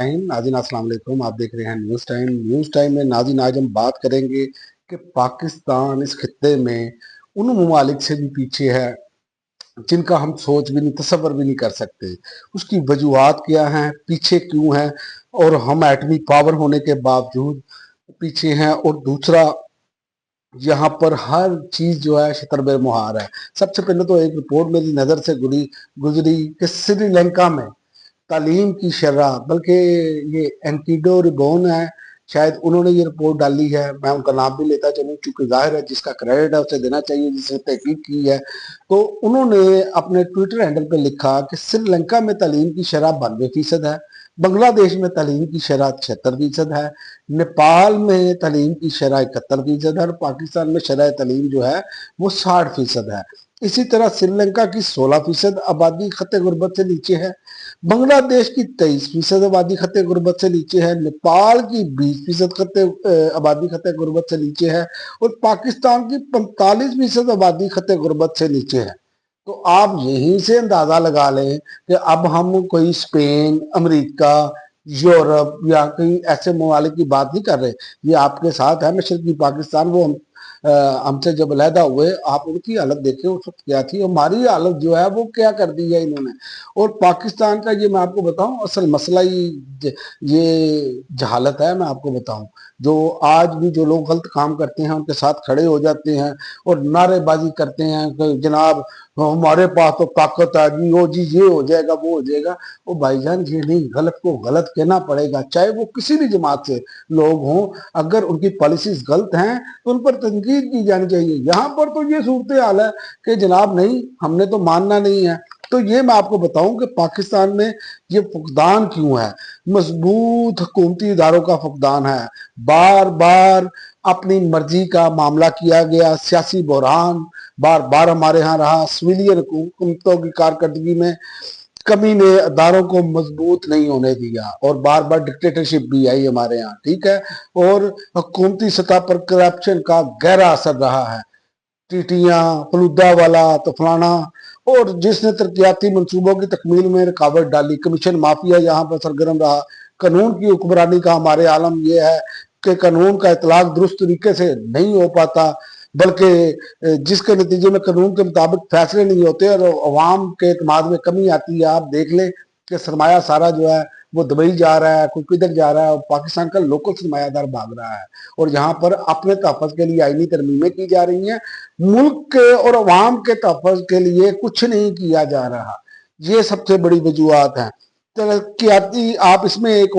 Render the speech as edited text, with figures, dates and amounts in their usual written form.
नाज़रीन अस्सलाम वालेकुम। आप देख रहे हैं न्यूज़ टाइम में नाज़रीन आज हम बात करेंगे कि पाकिस्तान इस खित्ते में उन ममालिक से भी पीछे है जिनका हम सोच भी नहीं तसव्वुर भी नहीं कर सकते। उसकी वजूहात क्या हैं, पीछे क्यों हैं और हम एटमी पावर होने के बावजूद पीछे हैं। और दूसरा, यहाँ पर हर चीज़ जो है शतर मुहार है। सबसे पहले तो एक रिपोर्ट मेरी नज़र से गुजरी कि श्रीलंका में तालीम की शरह, बल्कि ये एंटीडो रिबोन है, शायद उन्होंने ये रिपोर्ट डाली है। मैं उनका नाम भी लेता चलूँ चूंकि जाहिर है जिसका क्रेडिट है उसे देना चाहिए, जिसने तहकीक की है। तो उन्होंने अपने ट्विटर हैंडल पे लिखा कि श्रीलंका में तालीम की शरह 92% है, बांग्लादेश में तालीम की शरह 76% है, नेपाल में तालीम की शरह 71% है और पाकिस्तान में शरह तालीम जो है वो 60% है। इसी तरह श्रीलंका की 16% आबादी खत्े गुर्बत से नीचे है, बांग्लादेश की 23% आबादी खत्े गुर्बत से नीचे है, नेपाल की 20% आबादी खत्े गुर्बत से नीचे है और पाकिस्तान की 45% आबादी खत्े गुर्बत से नीचे है। तो आप यहीं से अंदाजा लगा लें कि अब हम कोई स्पेन, अमेरिका, यूरोप या कहीं ऐसे ममालिक की बात नहीं कर रहे। ये आपके साथ है मशरकी पाकिस्तान, वो हमसे जब अलहदा हुए आप उनकी हालत देखें उस वक्त क्या थी, हमारी हालत जो है वो क्या कर दी है इन्होंने। और पाकिस्तान का ये मैं आपको बताऊं असल मसला ही ये जहालत है। मैं आपको बताऊं, जो आज भी जो लोग गलत काम करते हैं उनके साथ खड़े हो जाते हैं और नारेबाजी करते हैं कि जनाब हमारे पास तो ताकत है जी, वो जी ये हो जाएगा वो हो जाएगा। वो भाईजान ये नहीं, गलत को गलत कहना पड़ेगा, चाहे वो किसी भी जमात से लोग हों। अगर उनकी पॉलिसीज गलत हैं तो उन पर तनकीद की जानी चाहिए। यहाँ पर तो ये सूरत हाल है कि जनाब नहीं, हमने तो मानना नहीं है। तो ये मैं आपको बताऊं कि पाकिस्तान में ये फुकदान क्यों है। मजबूत हुकूमती इदारों का फुकदान है, बार बार अपनी मर्जी का मामला किया गया, सियासी बहरान बार बार हमारे यहाँ रहा, सिविलियन हुकूमतों की कारकर्दगी में कमी ने अदारों को मजबूत नहीं होने दिया और बार बार डिक्टेटरशिप भी आई हमारे यहाँ, ठीक है। और हुकूमती सतह पर करप्शन का गहरा असर रहा है, टीटियां, फलूदा वाला तो फलाना। और जिसने तरक्याती मंसूबों की तकमील में रुकावट डाली, कमीशन माफिया यहाँ पर सरगर्म रहा। कानून की हुक्मरानी का हमारे आलम यह है कि कानून का इतलाक दुरुस्त तरीके से नहीं हो पाता, बल्कि जिसके नतीजे में कानून के मुताबिक फैसले नहीं होते और अवाम के एतमाद में कमी आती है। आप देख लें कि सरमाया सारा जो है वो दुबई जा रहा है, कोई किधर जा रहा है, और पाकिस्तान का लोकल सरमायादार भाग रहा है। और यहाँ पर अपने तहफ़्फ़ुज़ के लिए आईनी तरमीमें की जा रही हैं, मुल्क के और अवाम के तहफ़्फ़ुज़ के लिए कुछ नहीं किया जा रहा। ये सबसे बड़ी वजूहत है। तरक्याती आप इसमें एक